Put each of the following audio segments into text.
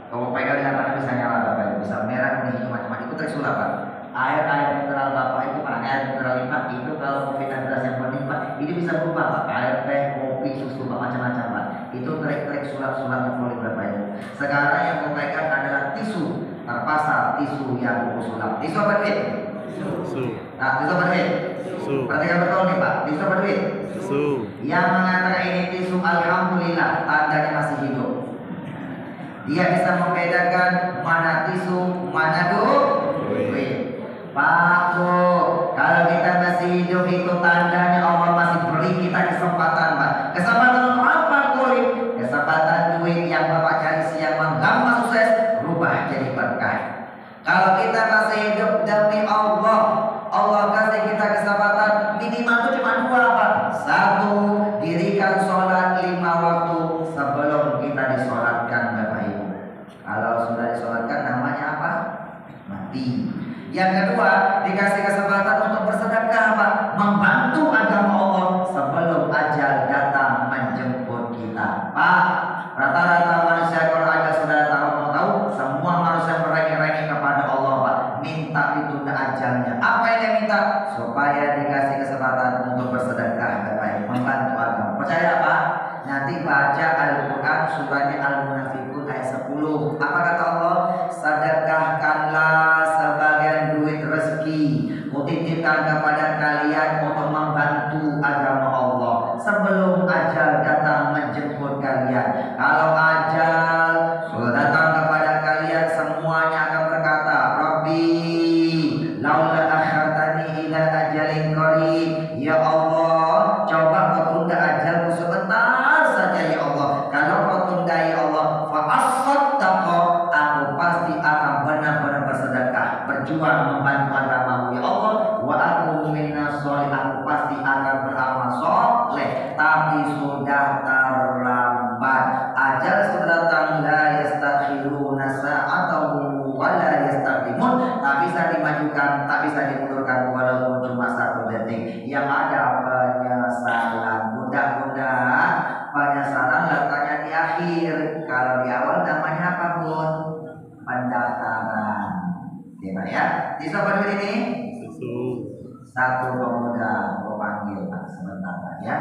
Kalau pegang dengan tangan bisa nyala Bapak Ibu, bisa merah, kuning, hijau, macam-macam itu trik sulap Pak. Air mineral Bapak itu Pak, air mineral Pak itu kalau mau kita beras yang pening Pak, ini bisa berubah Pak. Air teh, kopi, susu Pak, macam-macam Pak. Itu trik-trik sulap-sulap yang boleh Bapak Ibu. Sekarang yang mau pegang adalah tisu terpasang, tisu yang mau sulap. Tisu apa duit? Tisu. Nah, tisu apa duit? Tisu. Perhatikan betul nih Pak, tisu apa duit? Tisu. Yang mengatakan ini tisu, alhamdulillah tandanya masih hidup. Dia bisa membedakan mana tisu, mana duit. Pak Bu, kalau kita masih hidup itu tandanya Allah masih beri kita kesempatan Pak. Kesempatan untuk apa kulit? Kesempatan duit yang Bapak cari siang malam sukses rubah jadi berkah. Kalau kita masih hidup demi Allah, Allah kasih kita kesempatan minimal itu cuma dua Pak. Satu, dirikan sholat 5 waktu sebelum kita disolatkan Bapak Ibu. Kalau sudah disolatkan namanya apa? Mati. Yang kedua, dikasih kesempatan untuk bersedekah Pak, membantu agama Allah sebelum ajal datang menjemput kita Pak. Rata-rata manusia kalau ajal sudah tahu, mau tahu, semua manusia merengek-rengek kepada Allah Pak, minta ditunda ajalnya. Apa yang dia minta? Supaya dikasih kesempatan untuk bersedekah Bapak, membantu agama. Percaya Pak? Nanti baca Al-Quran surahnya Al-Munafiqun ayat 10. Apa kata Allah? Sedekahkanlah sebagian duit rezeki, kutitipkan kepada kalian untuk membantu agama Allah sebelum ajal datang menjemput kalian. Kalau ajal sudah datang kepada kalian, semuanya akan berkata, Rabbi laula akhartani ila ajalin qarib. Ya Allah, coba kau tunda ajalku sebentar saja ya Allah. Kalau kau tunda ya Allah, fa asaddaqa, aku pasti akan benar-benar bersedekah, berjuang membantu agamamu ya Allah. Wa aku minas sholih, aku pasti akan beramal soleh. Tapi sudah terlambat, ajal sudah datang. La yastakhiruna sa'atan wa la yastaqdimun, tak bisa dimajukan, tak bisa dimundurkan walaupun cuma 1 detik. Yang ada penyesalan. Mudah-mudahan penyesalan letaknya di akhir. Kalau di awal namanya apa Bun? Pendaftaran. Ya Pak ya. Di sobat ini Tisu. satu pemuda mau panggil Pak sebentar Pak ya.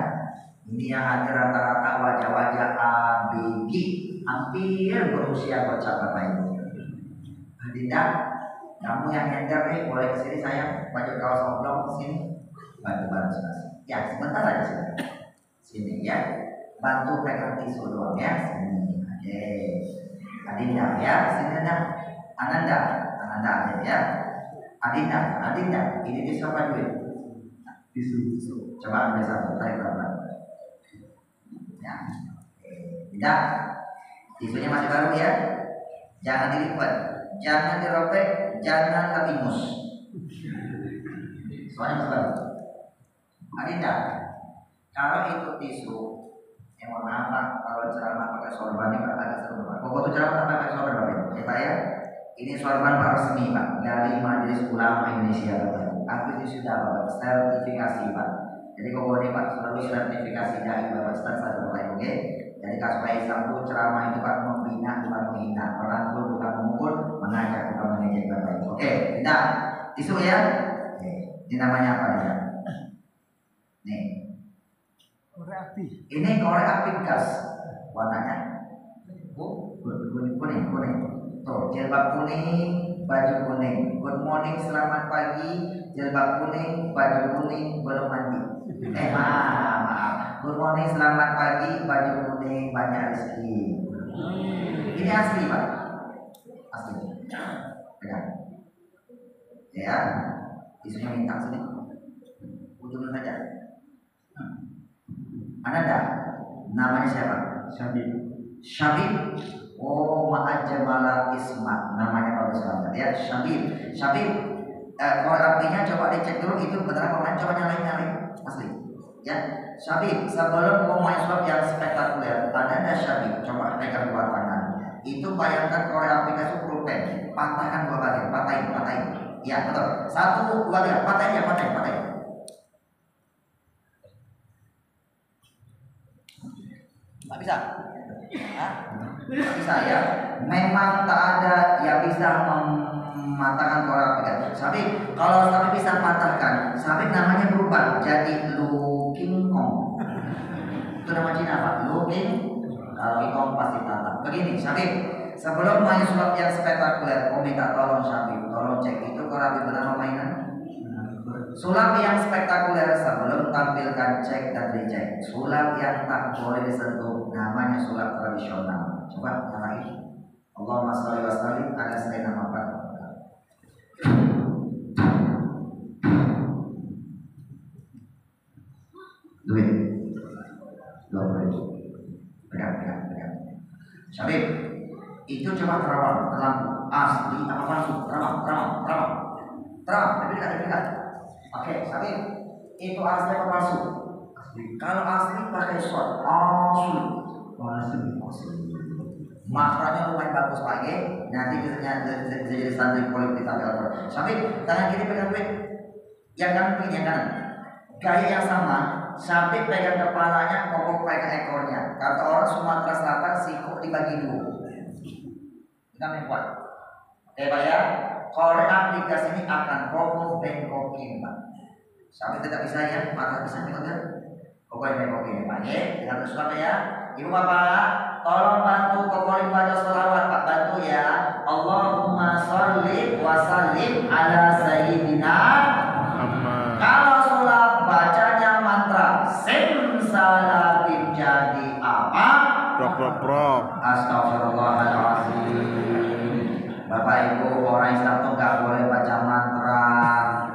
Ini yang hadir rata-rata wajah-wajah ABG, hampir berusia bocah Bapak Ibu. Adinda, kamu yang nyender nih boleh kesini sayang, baju kaos oblong kesini, bantu-bantu sini. Ya sebentar aja sini ya, bantu pegang tisu doang ya sini. Oke, Adinda ya sini Ananda aja ya. Adinda, ini tisu apa duit? Tisu. Coba ambil satu, tarik pelan-pelan. Ya, tidak. Tisunya masih baru ya. Jangan dilipat, jangan dirobek, jangan kebingus. Soalnya masih baru. Adinda, kalau itu tisu, yang mohon maaf Pak, kalau ceramah pakai sorban ini agak seru Pak. Kok tuh ceramah pakai sorban Pak? Ya Pak ya. Ini sorban Pak resmi Pak dari Majelis Ulama Indonesia Bapak. Aku itu sudah Bapak sertifikasi Pak. Jadi kok ini Pak selalu sertifikasi dari Bapak satu Bapak oke. Jadi supaya Islam itu ceramah itu Pak membina bukan menghina, merangkul bukan memukul, mengajak bukan mengejek Bapak. Oke, tidak tisu ya. Oke. Ini namanya apa ya? Nih. Korek api. Ini korek api gas. Warnanya kuning. Tuh, jilbab kuning, baju kuning. Good morning, selamat pagi. Jilbab kuning, baju kuning, belum mandi. Maaf. Good morning, selamat pagi, baju kuning, banyak rezeki. Ini asli Pak. Asli. Pegang. Ya. Tisunya minta sini. Ujungnya saja. Ada namanya siapa? Syabib. Oh, ma'ajamala isma, namanya bagus banget ya. Syabib. Kalau artinya coba dicek dulu itu benar apa? Coba nyalain asli. Ya, Syabib. Sebelum mau main swab yang spektakuler, ada Syabib. Coba pegang dua tangan. Itu bayangkan korek api itu pulpen. Patahkan dua kali, patahin. Ya betul. 1, 2, 3, patahin. Tak bisa. Tapi saya memang tak ada yang bisa mematahkan korak api. Tapi kalau sampai bisa patahkan, sampai namanya berubah jadi Looking Kong. Itu nama Cina Pak, Looking. Kalau Kong pasti patah. Begini, Syabib, sebelum main sulap yang spektakuler, kau minta tolong Syabib, tolong cek itu korak api bernama mainan. Sulap yang spektakuler sebelum tampilkan cek dan dicek. Sulap yang tak boleh disentuh namanya sulap tradisional. Coba yang lain. Allahumma sholli wa sallim ala sayyidina Muhammad. Duit 20.000. Pegang. Syabib, itu coba terawang dalam asli apa palsu? Terawang. Dekat. Oke, Syabib, itu asli apa palsu? Kalau asli pakai short, asli. Maknanya lumayan bagus Pak G. Nanti bisa jadi santri politik sampai Al-Quran. Syabib, tangan kiri pegang duit, yang kanan. Gaya yang sama. Syabib pegang kepalanya, Koko pegang ekornya. Kata orang Sumatera Selatan, siku dibagi dua. Kita main kuat. Oke Pak ya. Korek aplikasi ini akan Koko bengkokin Pak. Syabib tidak bisa ya, maka bisa pegang. Koko bengkokin Pak ya. Dengan terus ya. Ibu bapak, tolong bantu Koko baca sholawat Pak, bantu ya. Allahumma sholli wa sallim ala sayyidina Muhammad. Kalau sholat bacanya mantra simsalabim jadi apa? Prok. Astagfirullahaladzim. Bapak Ibu, orang Islam tuh gak boleh baca mantra.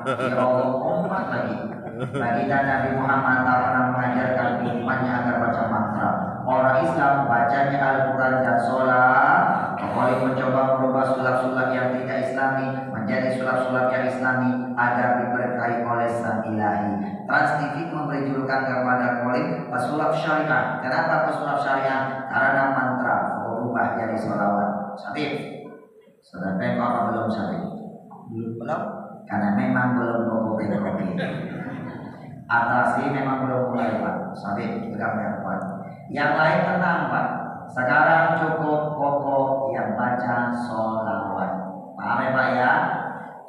Ya Allah, umat lagi. Baginda Nabi Muhammad tak pernah mengajarkan umatnya agar baca mantra. Orang Islam bacanya Al-Quran dan sholat. Kembali mencoba merubah sulap-sulap yang tidak Islami menjadi sulap-sulap yang Islami agar diberkahi oleh Sang Ilahi. Trans TV memberi julukan kepada Kolim pesulap syariah. Kenapa pesulap syariah? Karena mantra berubah jadi sholawat. Syabib, sudah bengkok apa belum Syabib? Belum. Karena memang belum bengkok. Atrasi memang belum mulai Pak. Syabib, pegang yang kuat. Yang lain tenang Pak. Sekarang cukup Koko yang baca sholawat. Paham ya Pak ya?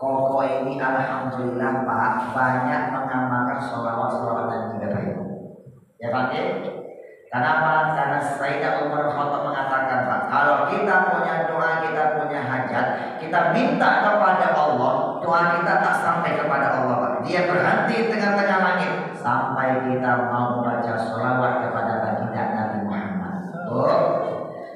Koko ini alhamdulillah Pak banyak mengamalkan sholawat dan juga baik. Ya Pak ya? Kenapa? Karena Sayyidah Umar Khattab mengatakan Pak, kalau kita punya doa, kita punya hajat, kita minta kepada Allah, doa kita tak sampai kepada Allah Pak. Dia berhenti tengah-tengah langit sampai kita mau baca sholawat kepada baginda Nabi Muhammad.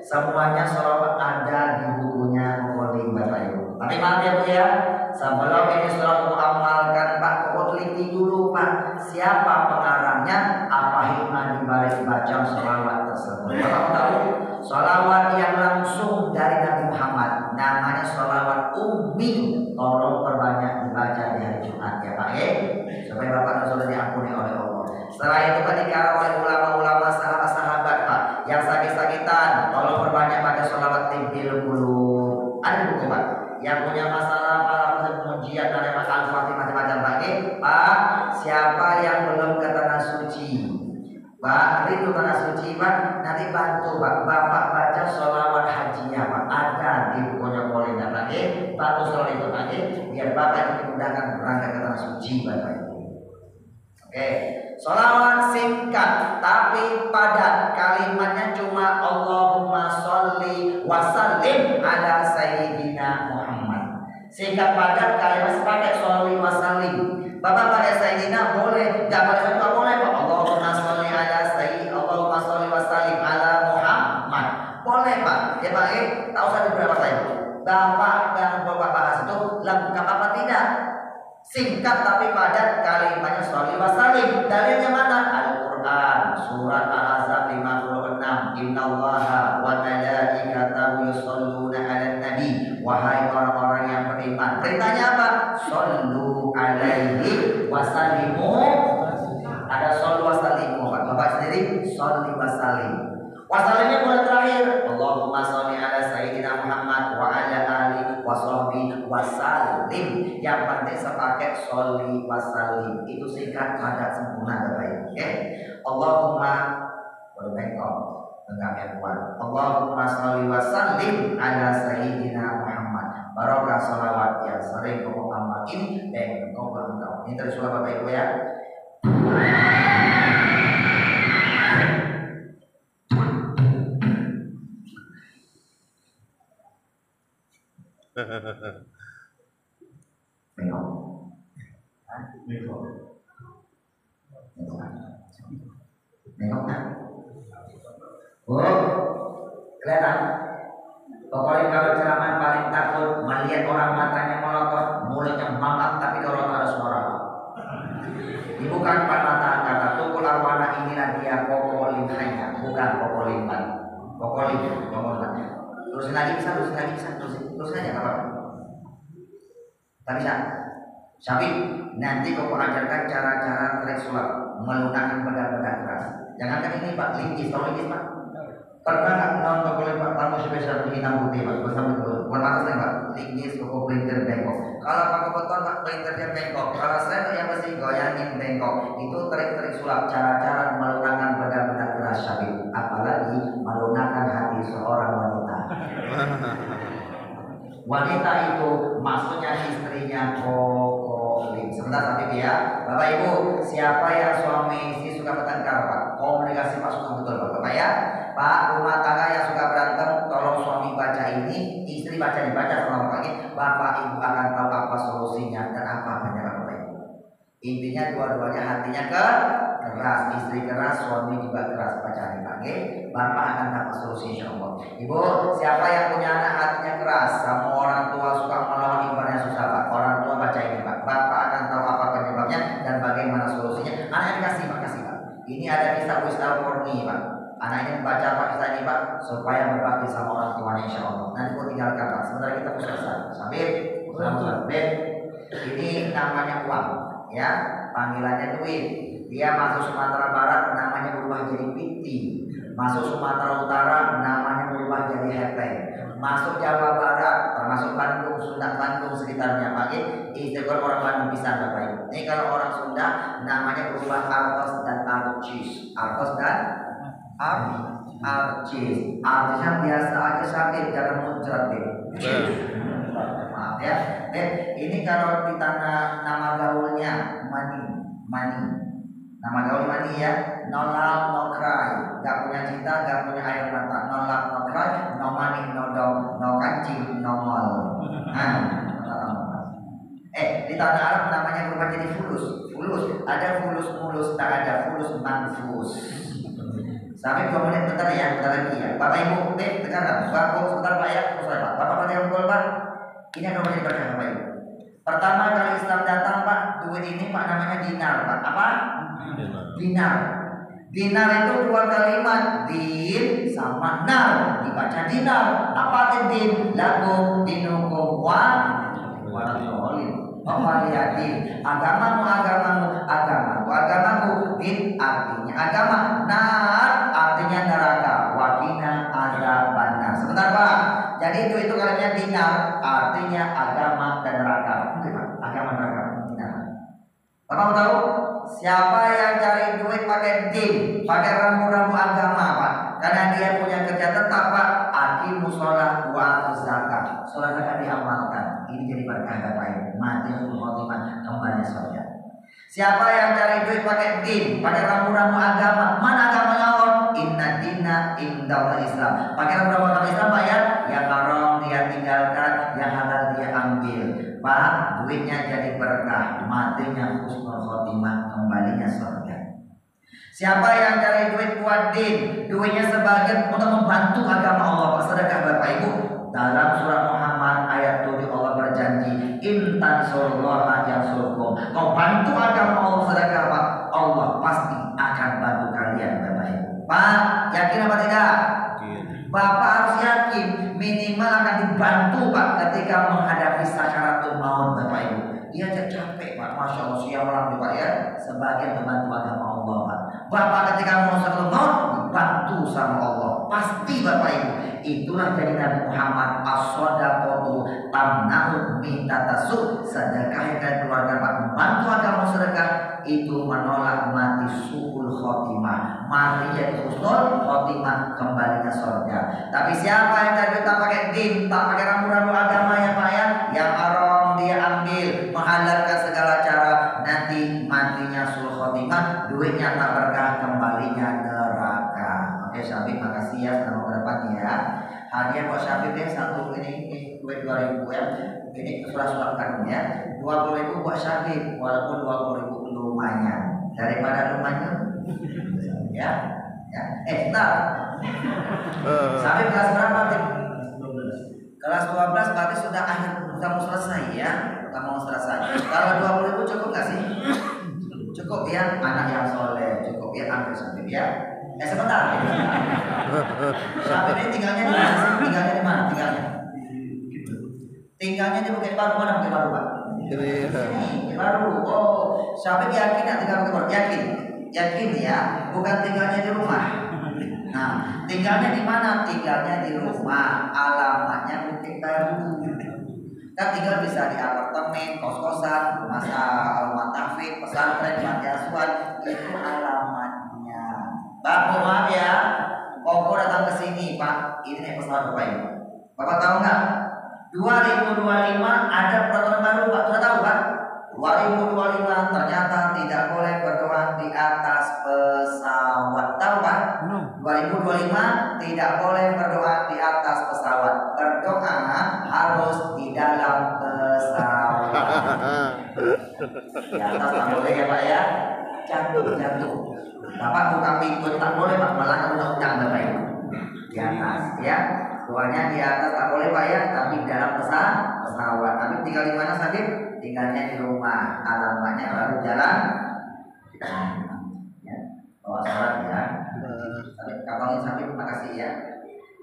Semuanya sholawat ada di bukunya Kokoling Bapak Ibu. Tapi maaf ya Bu ya, sebelum ini selalu amalkan Pak, Koko teliti dulu Pak, siapa pengarangnya, apa hikmah dibalik baca sholawat tersebut. Bapak tahu, sholawat yang langsung dari Nabi Muhammad namanya sholawat ummi. Tolong perbanyak dibaca di hari Jumat ya Pak ya, supaya Bapak dan Saudara diampuni oleh Allah. Setelah itu Pak dikarang oleh ulama-ulama sahabat-sahabat Pak yang sakit-sakitan, tolong perbanyak baca sholawat tibbil qulub. Ada buku Pak yang punya masalah para pengujian dari Al-Fatihah macam-macam Pak. Siapa yang belum ke tanah suci Pak, itu tanah suci Pak, nanti bantu Pak, Bapak baca sholawat hajinya Pak, ada di bukunya Kolinda Pak, bantu sholawat itu Pak, biar Bapak dimudahkan berangkat ke tanah suci Bapak. Oke, sholawat singkat tapi padat, kalimatnya cuma Allahumma sholli wa sallim ala sayyidina Muhammad. Singkat padat, kalimat pakai sholli wa sallim. Bapak pakai sayyidina boleh, enggak pakai juga boleh Pak. Allahumma sholli ala sayyid, Allahumma sholli wa sallim ala Muhammad. Boleh Pak. Ya Pak, tak usah diberapa saya. Bapak dan Bapak bahas itu lengkap apa tidak? Singkat tapi padat, kalimatnya sholli wa sallim. Dalilnya mana? Al-Quran surat Al-Ahzab 56. Innallaha wa malaikatahu yusholluna 'alan nabi. Wahai orang-orang yang beriman, perintahnya apa? Shollu alaihi wa sallimu. Ada shollu wa sallimu Pak. Bapak sendiri sholli wa sallim. Wa sallimnya mulai terakhir. Allahumma sholli ala sayyidina Muhammad wa ala ali wa sahbihi wa sallim. Yang penting sepakai sholli wa sallim. Itu singkat padat sempurna Bapak. Oke. Allahumma Genggam yang kuat. Allahumma sholli wa sallim ala sayyidina Muhammad. Barokah salawat yang sering kau amal ini dan kau berdoa. Ini terus Bapak Ibu ya. Nengok kan? Kelihatan? Pokoknya kalau ceramah paling takut melihat orang matanya melotot, mulutnya mangap tapi kalau ada suara. Ini bukan mata kata tukul arwana, inilah dia kokolin hanya, bukan kokolin balik. Kokolin, terusin lagi bisa, terusin aja apa? Tak bisa. Syabib, nanti kau ajarkan cara-cara trik sulap, melunakkan benda-benda keras. Jangankan ini Pak, linggis, tahu linggis Pak? Pernah nggak nonton oleh Pak tamu spesial hitam putih Pak? Bersama itu, warna atas Pak, linggis, koko printer bengkok. Kalau pakai beton Pak, printernya bengkok. Kalau saya yang mesti goyangin bengkok. Itu trik-trik sulap, cara-cara melunakkan benda-benda keras Syabib. Apalagi melunakkan hati seorang wanita. Wanita itu maksudnya istrinya kokolin. Sebentar tapi ya, Bapak Ibu, siapa yang suami istri suka bertengkar Pak? Komunikasi pasukan betul Pak. Bapak ya, Pak rumah tangga yang suka berantem, tolong suami baca ini, istri baca sama Bapak ini. Bapak Ibu akan tahu apa solusinya dan apa penyebab Bapak Ibu. Intinya dua-duanya hatinya keras, istri keras, suami juga keras. Baca ini Pak. Bapak akan dapat solusi insya Allah. Ibu, siapa yang punya anak hatinya keras, sama orang tua suka melawan ibaratnya susah Pak. Orang tua baca ini Pak. Bapak akan tahu apa penyebabnya dan bagaimana solusinya. Anaknya kasih Pak. Ini ada kisah Ustaz Korni Pak. Anaknya baca Pak kisah ini Pak supaya berbakti sama orang tuanya insya Allah. Nanti kau tinggalkan Pak. Sebentar kita selesai. Sambil, ini namanya uang, ya. Panggilannya duit. Dia masuk Sumatera Barat namanya berubah jadi piti. Masuk Sumatera Utara namanya berubah jadi hepeng. Masuk Jawa Barat termasuk Bandung, Sunda, Bandung sekitarnya pagi. Istiqor orang Bandung bisa Bapak Ibu. Ini kalau orang Sunda namanya berubah Artos dan Arcis. Artos dan Arcis. Artisnya biasa aja sakit, jangan muncrat deh. Maaf ya. Ini kalau di tanah nama gaulnya Mani. Nama gaul Mani ya. No love, no cry. Gak punya cinta, gak punya air mata. No love, no cry. No money, no dog, no kancing, no mall. Di tanah Arab namanya berubah jadi fulus. Ada fulus mulus, tak ada fulus manfus. Sampai 2 menit bentar ya, bentar lagi ya. Bapak Ibu, tekan Bapak sebentar Pak ya, selesai Pak. Bapak pada yang betul Pak. Ini akan menjadi berkah Bapak Ibu. Pertama kali Islam datang Pak, duit ini Pak namanya dinar Pak. Apa? Dinar. Dinar itu 2 kalimat, din sama nar, dibaca dinar. Apa itu din? Lakum dinukum waratolin. Din. Agamaku. Din artinya agama. Nar artinya neraka. Wakina azabannar. Sebentar Pak. Jadi itu kalimatnya dinar artinya agama dan neraka. Oke Pak. Agama neraka. Dinar. Bapak tahu? Siapa yang cari duit pakai din, pakai rambu-rambu agama Pak, karena dia punya kerja tetap Pak, aqimus shalah wa atuz zakat. Salat zakat diamalkan. Ini jadi berkah Bapak Ibu. Mati khotimah kembali surga. Siapa yang cari duit pakai din, pakai rambu-rambu agama, mana agamanya Allah? Inna dina indallah Islam. Pakai rambu-rambu agama Islam Pak ya, yang haram dia tinggalkan, yang halal dia ambil. Pak, duitnya jadi berkah, matinya husnul khotimah, kembalinya surga. Siapa yang cari duit buat din, duitnya sebagian untuk membantu agama Allah, Pak, sedekah Bapak Ibu. Dalam surat Muhammad ayat 7 Allah berjanji, intan surullah yansurkum. Kau bantu agama Allah sedekah Pak, Allah pasti akan bantu kalian Bapak Ibu. Pak, yakin apa tidak? Bapak harus yakin minimal akan dibantu Pak ketika menghadapi sakaratul maut Bapak Ibu. Dia capek Pak, Masya Allah siang malam Pak ya, sebagian membantu agama Allah Pak. Bapak ketika mau sakaratul maut dibantu sama Allah, pasti Bapak Ibu. Itulah jadi Nabi Muhammad as-shadaqatu tamna'u minta tasuk, sedekah dan keluarga Pak, membantu agama sedekah itu menolak mati suul khotimah, mati jadi husnul khotimah, kembalinya surga. Tapi siapa yang tadi tak pakai din, tak pakai rambu-rambu agama ya Pak ya, yang haram dia ambil, menghalalkan segala cara, nanti matinya suul khotimah, duitnya tak berkah, kembalinya neraka. Oke Syabib, makasih ya selama berdepan ya. Hadiah buat Syabib ya, satu ini duit 2.000 ya. Ini surat-surat kami ya. 20.000 buat Syabib, walaupun 20.000 lumayan. Daripada lumayan ya. Ya. Bentar. Syabib kelas berapa? Kelas 12 berarti sudah akhir, sudah mau selesai ya. Sudah mau selesai. Kalau 20.000 cukup nggak sih? Cukup ya, anak yang soleh, cukup ya, ambil Syabib ya. Sebentar. Syabib ini tinggalnya di mana sih? Tinggalnya di mana? Tinggalnya di Bukit Baru, mana Bukit Baru Pak? Bukit Baru. Oh, Syabib yakin nggak tinggal Bukit Baru? Yakin ya. Bukan tinggalnya di rumah. Nah, tinggalnya di mana? Tinggalnya di rumah. Alamatnya Bukit Baru. Kan tinggal bisa di apartemen, kos-kosan, rumah tahfidz, pesantren, panti asuhan, itu alamatnya. Pak, maaf ya, Koko datang ke sini, Pak. Ini naik pesawat Bapak Ibu. Bapak tahu nggak? 2025 ada peraturan baru, Pak. Sudah tahu kan? 2025 ternyata tidak boleh berdoa di atas pesawat. Tahu kan? 2025 tidak boleh berdoa di atas pesawat. Berdoa harus di dalam pesawat. Di atas tak boleh ya Pak ya. Jatuh. Bapak buka pintu tak boleh Pak, malah undang-undang Bapak Ibu. Di atas ya. Doanya di atas tak boleh Pak ya, tapi di dalam pesawat. Tapi tinggal di mana Syabib? Tinggalnya di rumah. Alamatnya baru jalan. Ya. Bawa sholat ya. Kapalin Syabib, makasih ya.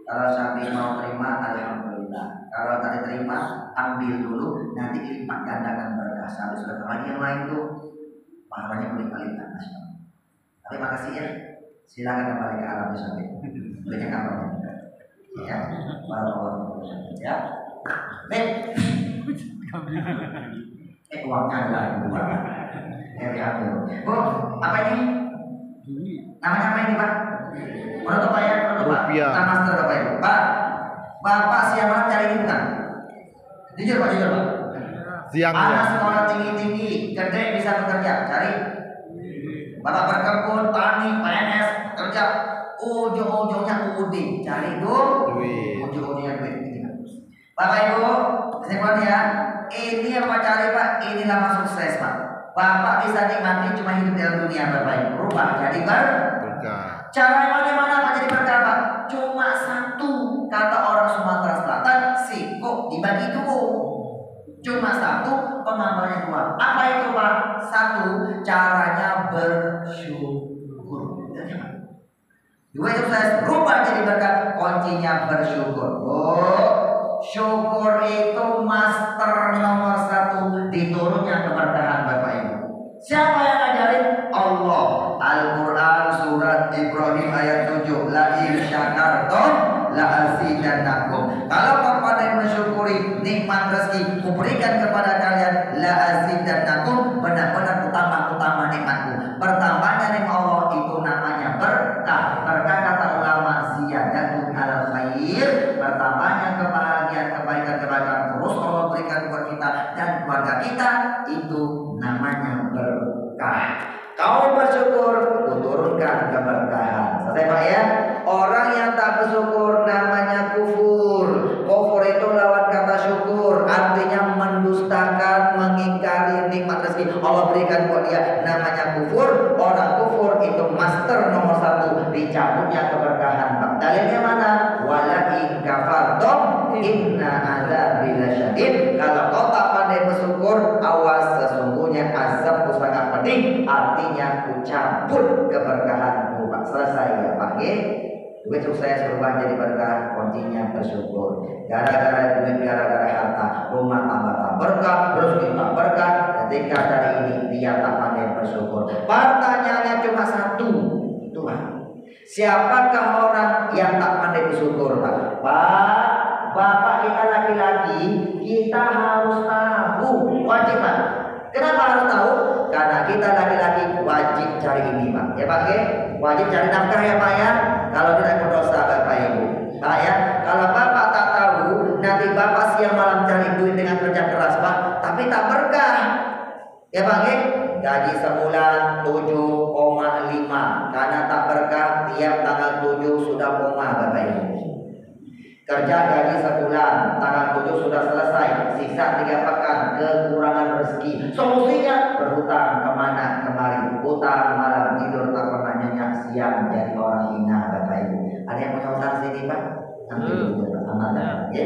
Kalau Syabib mau terima, alhamdulillah. Kalau tadi terima, ambil dulu. Nanti lipat gandakan berkah. Syabib sudah lagi yang lain tuh, pahalanya berlipat-lipat. Tapi makasih ya. Silakan kembali ke alam Syabib. Banyak kapalnya. Ya, baru ya. Uangnya adalah uang. Bu, apa ini? Namanya apa ini Pak? Menurut Pak ya, menurut Pak. Nama master Bapak Ibu. Pak, Bapak siang malam cari ini bukan? Jujur Pak. Siang. Anak sekolah tinggi, gede bisa bekerja, cari. Bapak berkebun, tani, PNS, kerja. Ujung-ujungnya UD, cari ujung-ujungnya duit. Bapak Ibu, kesimpulan ya, ini yang Bapak cari Pak, inilah masuk sukses Pak. Bapak bisa nikmati cuma hidup dalam dunia Bapak Ibu, rubah jadi berkah. Cara bagaimana Pak jadi berkah Pak? Cuma satu, kata orang Sumatera Selatan, sikok dibagi dua. Cuma satu, pengamalnya dua. Apa itu Pak? Satu, caranya bersyukur. Dua itu saya rubah jadi berkat, kuncinya bersyukur. Oh, syukur itu master nomor satu diturunnya keberkahan Bapak Ibu. Siapa yang ngajarin? Allah. Al-Quran surat Ibrahim ayat 7. La in syakartum la azidannakum. Kalau kepada mensyukuri nikmat rezeki kuberikan kepada kalian, la azidannakum, benar-benar utama nikmatku. Bertambahnya nikmat Allah itu namanya berkah. Berkah kata ulama ziyadatu alal khair, bertambahnya kebahagiaan, kebaikan terus Allah berikan buat kita dan keluarga kita, itu namanya berkah. Kau bersyukur, kuturunkan keberkahan. Selesai Pak ya. Orang yang tak bersyukur namanya kufur. Kufur itu lawan kata syukur, artinya mendustakan, mengingkari nikmat rezeki Allah berikan buat dia, namanya kufur. Orang kufur itu master nomor satu dicabutnya keberkahan. Dalilnya mana? Wala in kafartum inna adzabi lasyadid. Kalau kau tak pandai bersyukur, awas, sesungguhnya azabku sangat pedih. Artinya ku cabut keberkahanmu Pak. Selesai ya Pak. Duit sukses berubah jadi berkah, kuncinya bersyukur. Gara-gara duit, gara-gara harta, rumah tangga berkah, rezeki tak berkah. Ketika dari ini dia tak pandai bersyukur. Pertanyaannya cuma satu, Tuhan, siapakah orang yang tak pandai bersyukur Pak? Bapak kita lagi laki-laki kita harus tahu, wajib Pak. Kenapa harus tahu? Karena kita laki-laki wajib cari ini Pak. Ya Pak ya, wajib cari nafkah ya Pak ya. Kalau tidak berdosa Bapak Ibu. Pak ya, kalau Bapak tak tahu, nanti Bapak siang malam cari duit dengan kerja keras Pak, tapi tak berkah. Ya Pak ya, gaji sebulan 7,5 karena tak berkah, tiap tanggal 7 sudah koma Bapak Ibu. Kerja gaji sebulan, tanggal 7 sudah selesai, sisa 3 pekan, kekurangan rezeki. Solusinya berhutang kemana kemari, hutang malam tidur tak pernah nyenyak, siang jadi orang hina Bapak Ibu. Ada yang punya hutang sini Pak? Nanti dulu amanah, ya.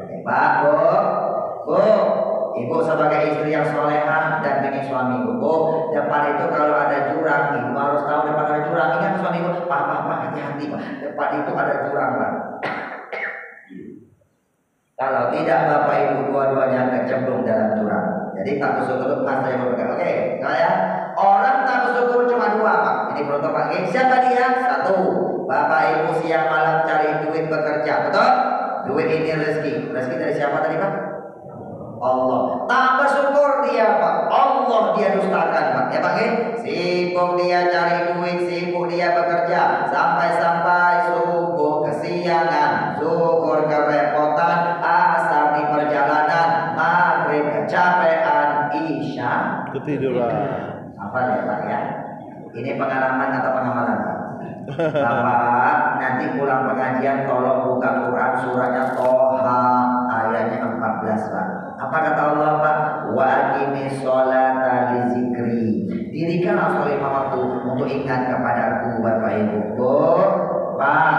Oke Pak, Bu, Ibu sebagai istri yang solehah dan pengen suami Bu, depan itu kalau ada jurang, Ibu harus tahu depan ada jurang. Ingat suami Ibu, Pak, hati-hati Pak, depan itu ada jurang Pak. Kalau tidak Bapak Ibu dua-duanya kecemplung dalam jurang. Jadi tak bersyukur mas saya berkata, oke, saya orang tak bersyukur cuma 2 Pak. Ini beruntung Pak. Siapa dia? 1. Bapak Ibu siang malam cari duit bekerja, betul? Duit ini rezeki. Rezeki dari siapa tadi Pak? Allah. Tak bersyukur dia Pak. Allah dia dustakan Pak. Ya Pak. Sibuk dia cari duit, sibuk dia bekerja, sampai-sampai subuh kesiangan, zuhur kerepotan, asar di perjalanan, maghrib kecapean, isya ketiduran. apa ya Pak ya? Ini pengalaman atau pengamalan Pak? Bapak nanti pulang pengajian tolong buka Quran suratnya Toha ayatnya 14 Pak. Apa kata Allah Pak? Wa aqimis sholata li zikri. Dirikanlah sholat 5 waktu untuk ingat kepadaku Bapak Ibu. Pak,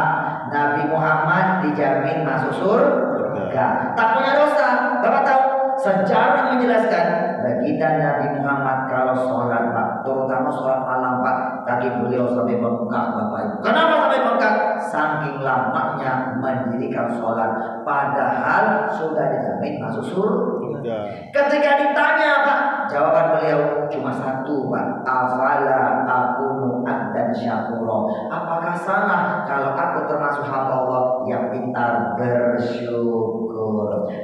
Nabi Muhammad dijamin masuk surga. Tak punya dosa. Bapak tahu? Sejarah menjelaskan baginda Nabi Muhammad kalau sholat Pak, terutama sholat malam Pak, kaki beliau sampai bengkak Bapak Ibu. Kenapa sampai bengkak? Saking lamanya mendirikan sholat, padahal sudah dijamin masuk surga. Ketika ditanya Pak, jawaban beliau cuma 1 Pak, afala akunu abdan syakura. Apakah salah kalau aku termasuk hamba Allah yang pintar bersyukur?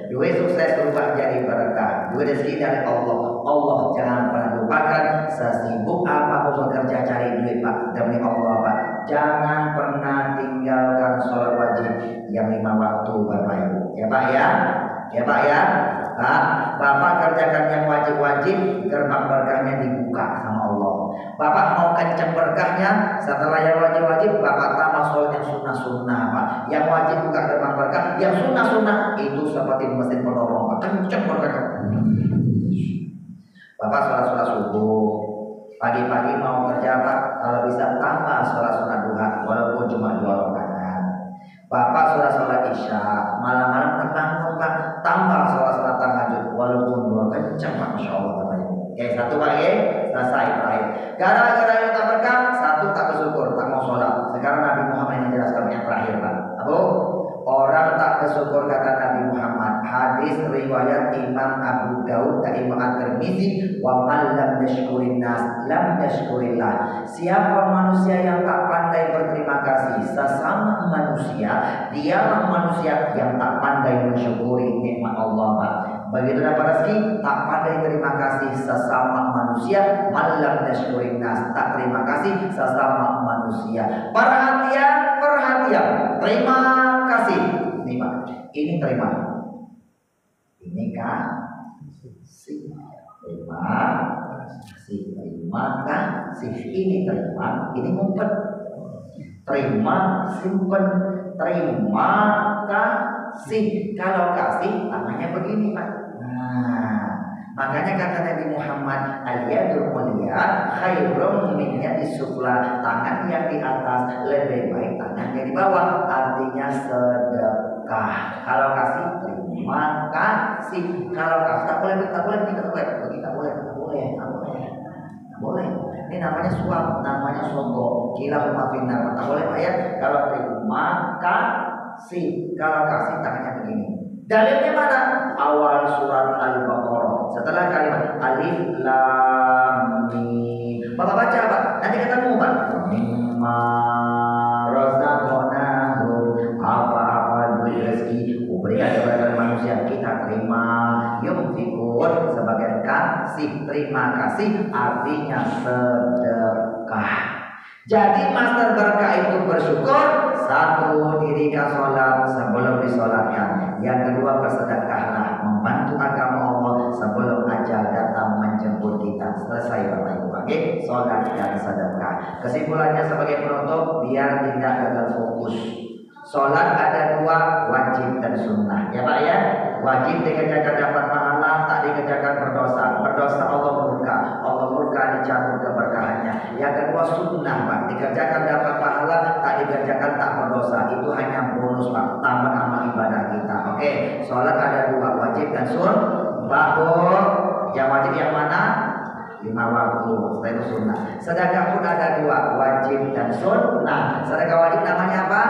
Duit sukses berubah jadi berkah, duit rezeki dari Allah. Allah jangan pernah lupakan, sesibuk apapun bekerja cari duit Pak, demi Allah Pak. Jangan pernah tinggalkan sholat wajib yang 5 waktu Bapak Ibu. Ya Pak ya, ya Pak ya. Pak, Bapak kerjakan yang wajib-wajib, gerbang berkahnya dibuka sama Allah. Bapak mau kencang berkahnya, setelah yang wajib-wajib Bapak tambah sholat yang sunnah-sunnah Pak. Yang wajib buka gerbang berkah, yang sunnah-sunnah itu seperti mesin pendorong Pak, kencang berkah. Bapak sholat subuh, pagi-pagi mau kerja Pak, kalau bisa tambah sholat sunat duha walaupun cuma 2 rakaat. Bapak sholat isya, malam-malam terbangun Pak, tambah sholat tahajud walaupun 2 kencang Pak, Masya Allah Bapak Ibu. Oke, 1 Pak ya, selesai terakhir. Gara-gara yang tak berkah, 1 tak bersyukur, tak mau sholat. Sekarang Nabi Muhammad menjelaskan yang terakhir Pak. Abu, orang tak bersyukur kata Nabi Muhammad. Hadis riwayat Imam Abu Daud dan Imam At-Tirmidzi, wa man lam yashkurin nas lam yashkurillah. Siapa manusia yang tak pandai berterima kasih sesama manusia, dialah manusia yang tak pandai mensyukuri nikmat Allah Pak. Begitu dapat rezeki, tak pandai terima kasih sesama manusia, man lam yashkurin nas, tak terima kasih sesama manusia. Perhatian, terima kasih. Ini Pak, ini terima. Ini kasih, terima kasih, ini terima, ini ngumpet. Terima, simpen, terima kasih. Kalau kasih namanya begini Pak. Nah, makanya kata Nabi Muhammad, al-yadul ulya khairum min yadis sufla. Tangan yang di atas lebih baik tangan yang di bawah. Artinya sedekah. Kalau kasih terima kasih. Kalau kasih tak boleh. Ini namanya suap, namanya sombong. Gila umafinar. Tak boleh Pak ya. Kalau terima kasih, kalau kasih tangannya begini. Dalilnya mana? Awal surat Al-Baqarah. Setelah kalimat alif lam mim. Bapak baca Pak. Nanti ketemu Pak. Mimma razaqnahum, apa duit rezeki berikan kepada manusia kasih, terima kasih artinya sedekah. Jadi master berkah itu bersyukur. Satu, dirikan sholat sebelum disolatkan. Yang kedua, bersedekahlah, membantu agama Allah sebelum ajal datang menjemput kita. Selesai Bapak Ibu. Oke, sholat dan sedekah. Kesimpulannya sebagai penutup, biar tidak gagal fokus. Sholat ada dua, wajib dan sunnah. Ya Pak ya. Wajib dikerjakan dapat pahala, tak dikerjakan berdosa. Berdosa Allah murka. Allah murka dicabut keberkahannya. Yang kedua sunnah Pak. Dikerjakan dapat pahala, tak dikerjakan tak berdosa. Itu hanya bonus Pak. Tambah amal ibadah kita. Oke. Sholat ada dua, wajib dan sunnah. Yang wajib yang mana? 5 waktu, setelah itu sunnah. Sedekah pun ada dua, wajib dan sunnah. Sedekah wajib namanya apa?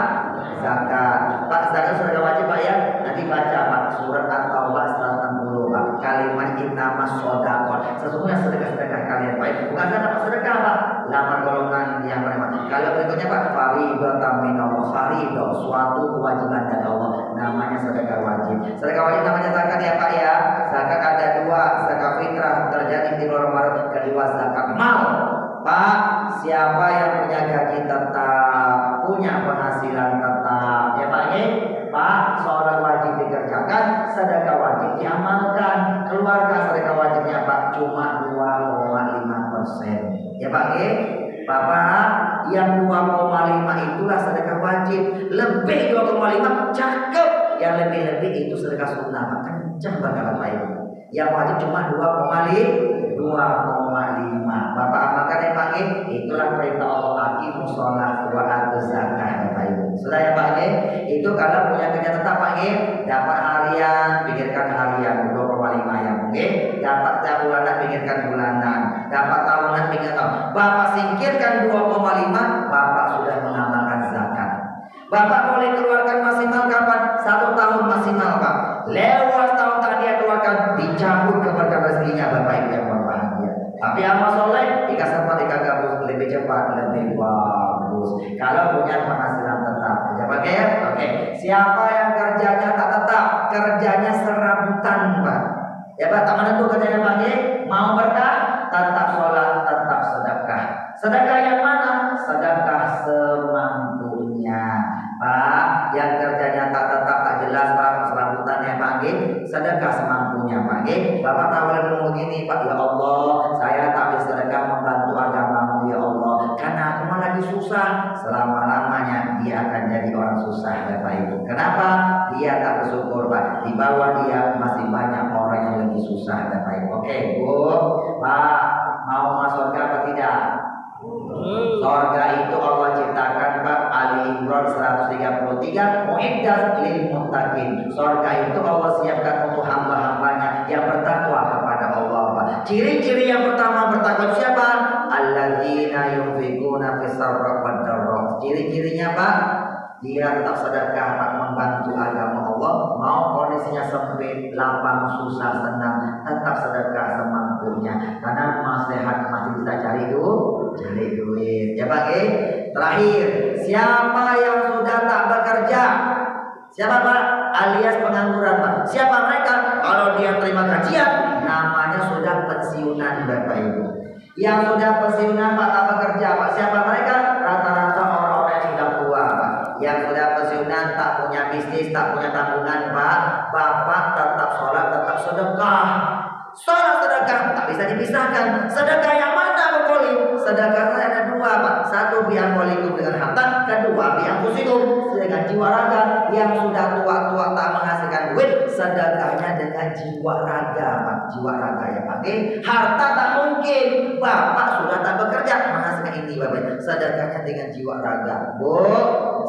Zakat. Pak, zakat sedekah wajib Pak ya. Nanti baca Pak surat At-Taubah 160 Pak. Kalimat innamas shodaqot. Sesungguhnya sedekah-sedekah kalian Pak. Bukan zakat sedekah Pak. 8 golongan yang beriman. Kalau berikutnya Pak, fariidatan minallah. Fariidah, suatu kewajiban dari Allah. Namanya sedekah wajib. Sedekah wajib namanya zakat ya Pak ya. Zakat ada dua, zakat fitrah terjadi di luar. Kedua zakat mal. Pak, siapa yang punya gaji tetap, punya penghasilan tetap, ya Pak ya? Pak, sholat wajib dikerjakan, sedekah wajib diamalkan. Keluarga sedekah wajibnya Pak cuma 2,5%. Ya Pak ya? Bapak, yang 2,5 itulah sedekah wajib. Lebih 2,5 cakep. Yang lebih-lebih itu sedekah sunnah Pak. Kenceng banget Pak Ibu. Yang wajib cuma 2,5. Bapak amalkan ya Pak. Itulah perintah Allah, aqimus shalah wa atuz zakah Bapak Ibu. Sudah ya Pak. Itu kalau punya kerja tetap Pak. Dapat harian, pikirkan harian 2,5 ya. Dapat bulanan, pikirkan bulanan. Dapat tahunan, pikirkan tahun. Bapak singkirkan 2,5, Bapak sudah mengamalkan zakat. Bapak boleh keluarkan maksimal kapan? 1 tahun maksimal Pak. Lewat tahun tadi dia keluarkan, dicabut keberkahan rezekinya Bapak Ibu yang berbahagia. Tapi amal soleh dikasih gabus lebih cepat, lebih bagus. Kalau punya penghasilan tetap, ya pakai ya. Oke. Siapa yang kerjanya tak tetap, kerjanya serabutan Pak. Ya Pak, tak menentu kerjanya Pak. Mau berkah, tetap sholat, tetap sedekah. Sedekah yang mana? Sedekah semampunya Pak. Yang kerjanya tak tetap, tak jelas Pak, serabutannya Pak. Sedekah semampunya Pak. Bapak tahu lagi begini Pak, ya Allah, saya tak bisa sedekah membantu agamamu ya Allah, karena aku mah lagi susah. Selama-lamanya dia akan jadi orang susah Bapak Ibu. Kenapa? Dia tak bersyukur Pak. Di bawah dia masih banyak orang yang lebih susah Bapak Ibu. Oke Bu, Pak, mau masuk surga apa tidak? Surga itu Allah ciptakan Pak. Ali Imran 133, mu'iddat lil muttaqin. Surga itu Allah siapkan untuk hamba-hambanya yang bertakwa kepada Allah Pak. Ciri-ciri yang pertama bertakwa siapa? Alladzina yunfiquna fis sarra wad dharra. Ciri-cirinya Pak, dia tetap sedekah Pak, membantu agama Allah. Mau kondisinya sempit, lapang, susah, senang, tetap sedekah semampunya. Karena maslahat masih bisa cari duit. Ya Pak. Terakhir, siapa yang sudah tak bekerja? Siapa Pak? Alias pengangguran Pak. Siapa mereka? Kalau dia terima gajian, namanya sudah pensiunan Bapak Ibu. Yang sudah pensiunan Pak, tak bekerja Pak. Siapa mereka? Rata-rata orang-orang yang sudah tua Pak. Yang sudah pensiunan, tak punya bisnis, tak punya tabungan Pak. Bapak tetap sholat, tetap sedekah. Sholat sedekah tak bisa dipisahkan. Sedekah yang mana Bapak? Sedekah ada dua Pak. Satu bi'amwalikum dengan harta, kedua bi'anfusikum dengan jiwa raga. Yang sudah tua-tua tak menghasilkan duit, sedekahnya dengan jiwa raga Pak. Jiwa raga ya Pak. Harta tak mungkin. Bapak sudah tak bekerja menghasilkan ini Bapak. Sedekahnya dengan jiwa raga. Bu,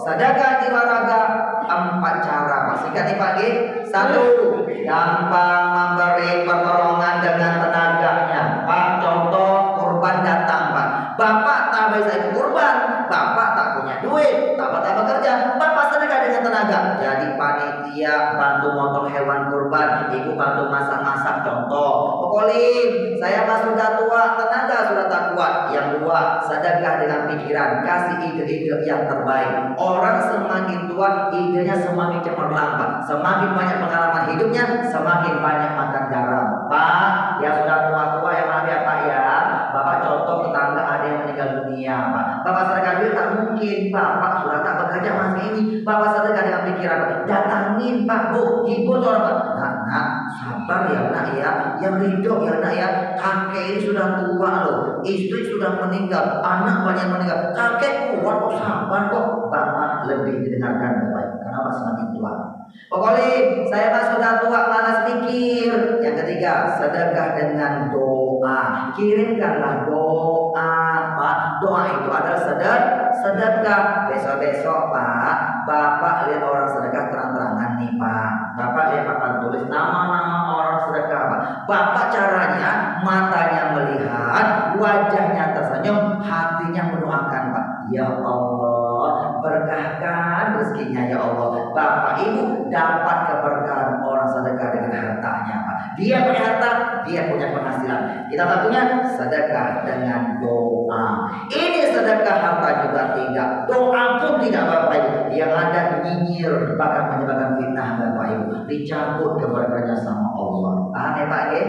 sedekah jiwa raga 4 cara Pak. Singkat nih Pak. 1, gampang memberi pertolongan dengan tenaganya Pak. Contoh kurban datang Pak. Bapak tak bisa ikut kurban, Bapak tak punya duit, Bapak tak bekerja, Bapak sedekah dengan tenaga. Jadi panitia bantu motong hewan kurban, ibu bantu masak-masak. Contoh, Pokolim, saya mah sudah tua, tenaga sudah tak kuat. Yang dua, sedekah dengan pikiran, kasih ide-ide yang terbaik. Orang semakin tua, idenya semakin cemerlang Pak. Semakin banyak pengalaman hidupnya, semakin banyak makan garam Pak. Yang sudah tua-tua mungkin bapak sudah tak bekerja masa ini, bapak sedekah dengan pikiran, datangin pak bu, ibu tuh pak, nak sabar ya nak ya, yang ridho ya nak ya, kakek ini sudah tua loh, istri sudah meninggal, anak banyak meninggal, kakek kuat kok sabar kok, bapak lebih didengarkan bapak, kenapa semakin tua? Pokoknya saya mah sudah tua malas mikir. Yang ketiga, sedekah dengan doa. Kirimkanlah doa, Pak. Doa itu adalah sedekah. Besok-besok Pak, Bapak lihat orang sedekah terang-terangan nih Pak. Bapak lihat papan tulis nama-nama orang sedekah Pak. Bapak caranya matanya melihat, wajahnya tersenyum, hatinya mendoakan Pak. Ya Allah, berkahkan rezekinya ya Allah. Bapak Ibu dapat keberkahan orang sedekah dengan hartanya Pak. Dia punya harta, dia punya penghasilan. Kita tentunya sedekah dengan doa. Ini sedekah harta juga tidak, doa pun tidak Bapak Ibu. Yang ada nyinyir bahkan menyebabkan fitnah Bapak Ibu. Dicabut keberkahannya sama Allah. Paham ya Pak ya?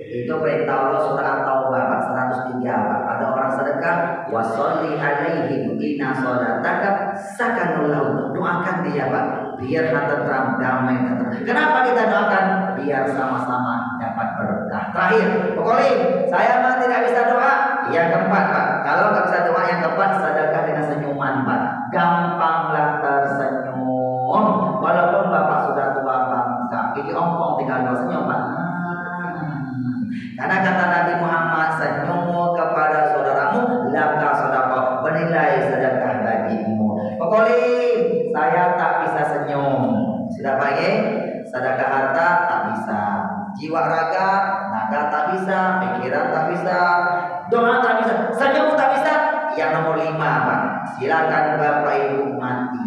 Itu perintah Allah surah At-Taubah 103 Pak. Ada orang sedekah, washolli alaihim inna sholataka sakanul lahum. Doakan dia Pak, biar tentram, damai tentram. Kenapa kita doakan? Biar sama-sama dapat berkah. Terakhir, pokoknya saya mah tidak bisa doa. Yang keempat Pak, kalau nggak bisa doa yang keempat, sedekah dengan senyuman Pak. Gampanglah tersenyum. Walaupun Bapak sudah tua bangka, ini ompong tinggal senyum Pak. Karena kata Nabi Muhammad, senyummu kepada saudaramu laka sedekah, bernilai sedekah bagimu. Pokoknya saya tak bisa senyum. Sudah Pak ya? Sedekah harta tak bisa, jiwa raga naga tak bisa, pikiran tak bisa, doa tak bisa, senyum tak bisa. Yang nomor 5 Pak, silakan Bapak Ibu mati.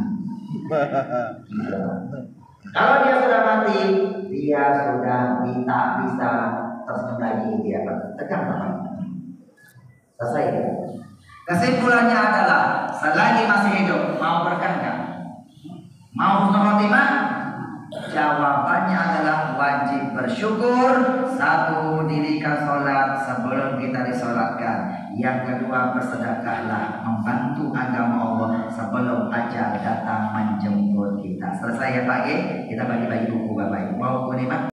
Kalau dia sudah mati, dia sudah tak bisa tersenyum lagi dia Pak. Tegang Pak. Selesai. Kesimpulannya adalah selagi masih hidup mau berkah enggak? Mau husnul khotimah? Jawabannya adalah wajib bersyukur. 1, dirikan sholat sebelum kita disolatkan. Yang kedua, bersedekahlah, membantu agama Allah sebelum ajal datang menjemput kita. Selesai ya Pak? Kita bagi-bagi buku Bapak Ibu. Mau buku nih Pak?